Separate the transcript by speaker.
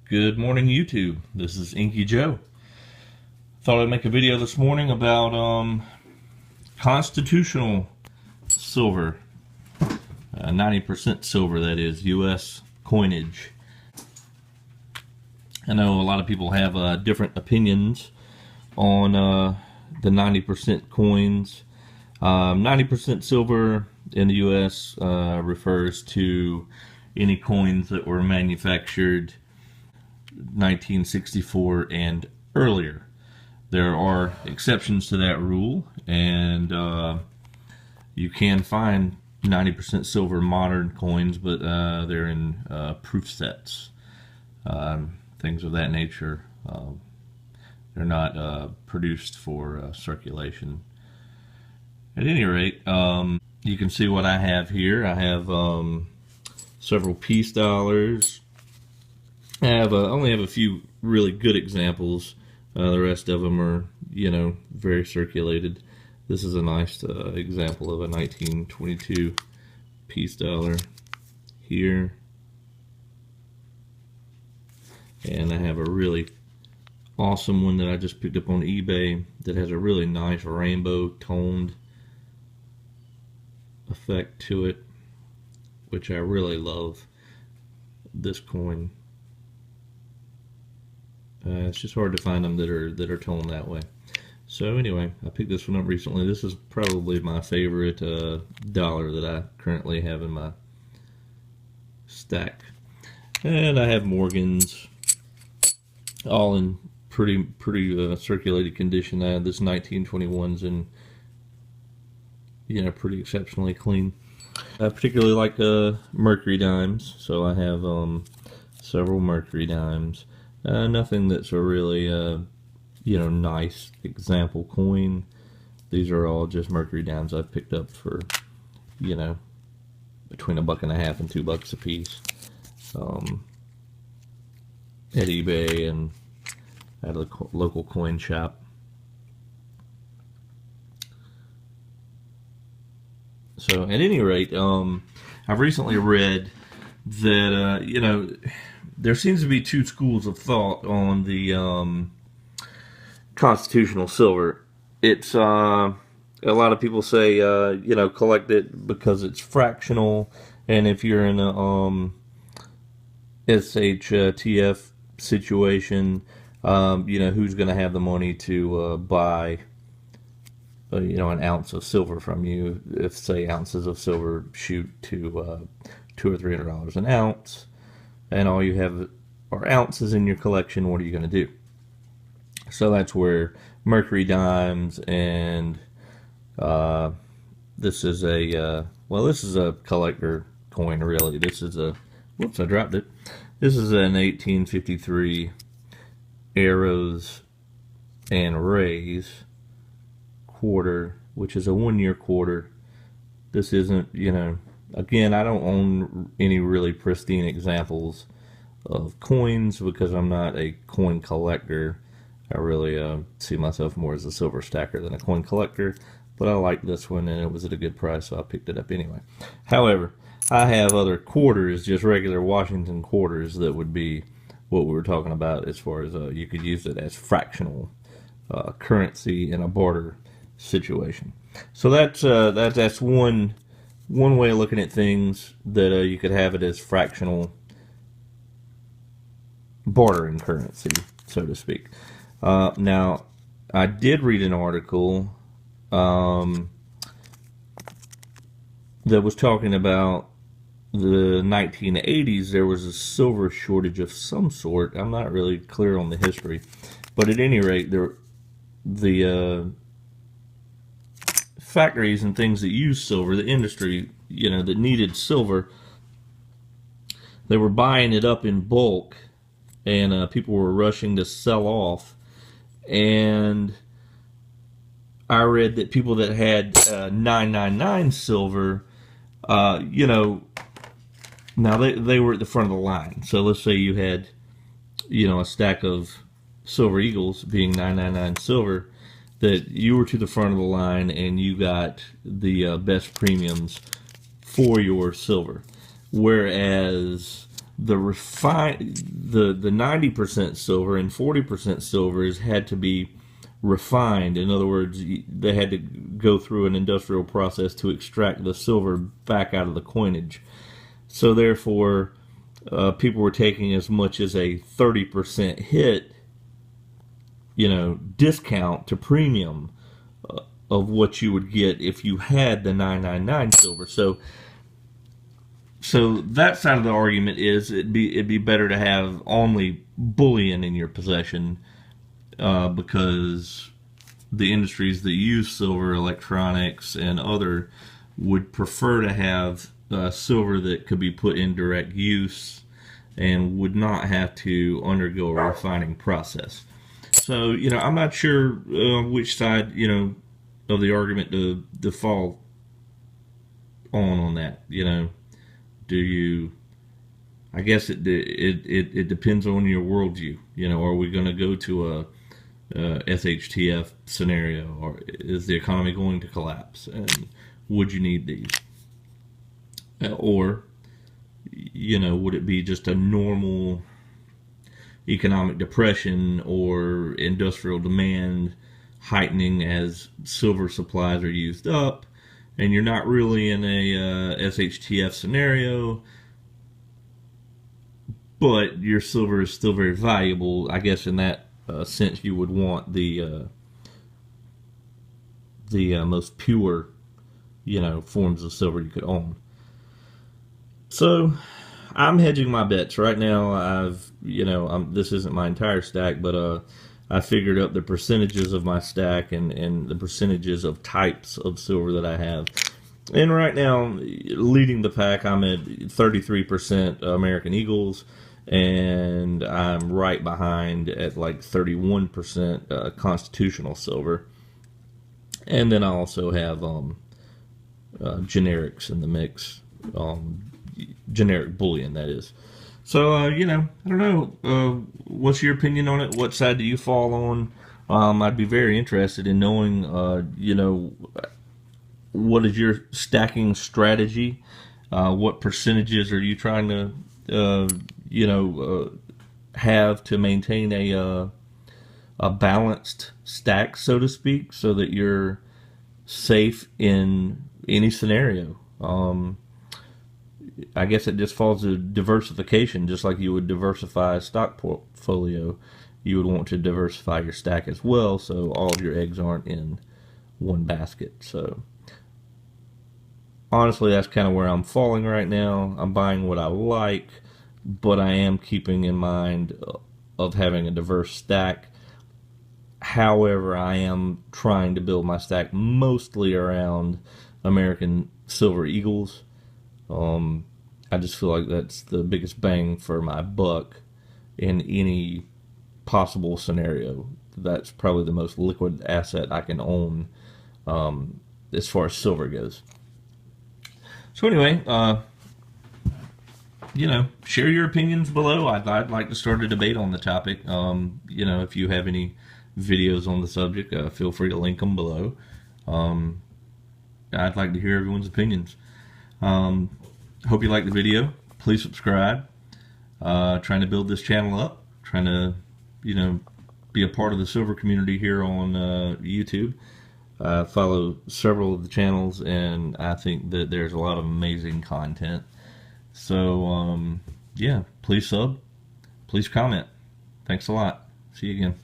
Speaker 1: Good morning, YouTube. This is Inky Joe. Thought I'd make a video this morning about constitutional silver, 90% silver, that is, U.S. coinage. I know a lot of people have different opinions on the 90% coins. 90% silver in the U.S. Refers to any coins that were manufactured 1964 and earlier. There are exceptions to that rule, and you can find 90% silver modern coins, but they're in proof sets, things of that nature. They're not produced for circulation. At any rate, you can see what I have here. I have several peace dollars. I only have a few really good examples. The rest of them are, very circulated. This is a nice example of a 1922 peace dollar here. And I have a really awesome one that I just picked up on eBay that has a really nice rainbow toned effect to it, which I really love. This coin. It's just hard to find them that are toned that way. So anyway, I picked this one up recently. This is probably my favorite dollar that I currently have in my stack. And I have Morgans, all in pretty circulated condition. I have this 1921's in pretty exceptionally clean. I particularly like Mercury dimes, so I have several Mercury dimes. Nothing that's a really, nice example coin. These are all just Mercury dimes I've picked up for, between $1.50 and $2 a piece, at eBay and at a local coin shop. So, at any rate, I've recently read that, there seems to be two schools of thought on the constitutional silver. It's a lot of people say collect it because it's fractional, and if you're in a SHTF situation, who's going to have the money to buy an ounce of silver from you? If, say, ounces of silver shoot to $200 or $300 an ounce, and all you have are ounces in your collection, what are you going to do? So that's where Mercury dimes and this is a this is a collector coin, really. This is a whoops, I dropped it. This is an 1853 Arrows and Rays quarter, which is a 1 year quarter. This isn't, again, I don't own any really pristine examples of coins because I'm not a coin collector. I really see myself more as a silver stacker than a coin collector, but I like this one and it was at a good price, so I picked it up anyway. However, I have other quarters, just regular Washington quarters, that would be what we were talking about as far as you could use it as fractional currency in a barter situation. So that's one way of looking at things, that you could have it as fractional bartering currency, so to speak. Now, I did read an article that was talking about the 1980s. There was a silver shortage of some sort. I'm not really clear on the history, but at any rate, the factories and things that use silver, the industry, that needed silver, they were buying it up in bulk, and people were rushing to sell off. And I read that people that had 999 silver, now they were at the front of the line. So let's say you had, a stack of Silver Eagles being 999 silver, that you were to the front of the line and you got the best premiums for your silver. Whereas the 90% silver and 40% silver has had to be refined. In other words, they had to go through an industrial process to extract the silver back out of the coinage. So therefore, people were taking as much as a 30% hit, discount to premium of what you would get if you had the 999 silver. So that side of the argument is it'd be better to have only bullion in your possession, because the industries that use silver, electronics, and other, would prefer to have silver that could be put in direct use and would not have to undergo a refining process. So, I'm not sure which side, of the argument to fall on that. Do you? I guess it depends on your worldview. Are we going to go to a SHTF scenario, or is the economy going to collapse? And would you need these? Or, would it be just a normal economic depression or industrial demand heightening as silver supplies are used up, and you're not really in a SHTF scenario, but your silver is still very valuable? I guess in that sense, you would want the most pure, forms of silver you could own. So I'm hedging my bets right now. This isn't my entire stack, but I figured up the percentages of my stack and the percentages of types of silver that I have. And right now, leading the pack, I'm at 33% American Eagles, and I'm right behind at like 31% Constitutional Silver. And then I also have generics in the mix, generic bullion, that is. So, I don't know. What's your opinion on it? What side do you fall on? I'd be very interested in knowing, what is your stacking strategy? What percentages are you trying to, have to maintain a balanced stack, so to speak, so that you're safe in any scenario? I guess it just falls to diversification. Just like you would diversify a stock portfolio, you would want to diversify your stack as well, so all of your eggs aren't in one basket. So honestly, that's kind of where I'm falling right now. I'm buying what I like, but I am keeping in mind of having a diverse stack. However, I am trying to build my stack mostly around American Silver Eagles. I just feel like that's the biggest bang for my buck in any possible scenario. That's probably the most liquid asset I can own, as far as silver goes. So anyway, share your opinions below. I'd like to start a debate on the topic. If you have any videos on the subject, feel free to link them below. I'd like to hear everyone's opinions. Hope you liked the video. Please subscribe. Trying to build this channel up. Trying to, be a part of the silver community here on YouTube. I follow several of the channels, and I think that there's a lot of amazing content. So, please sub. Please comment. Thanks a lot. See you again.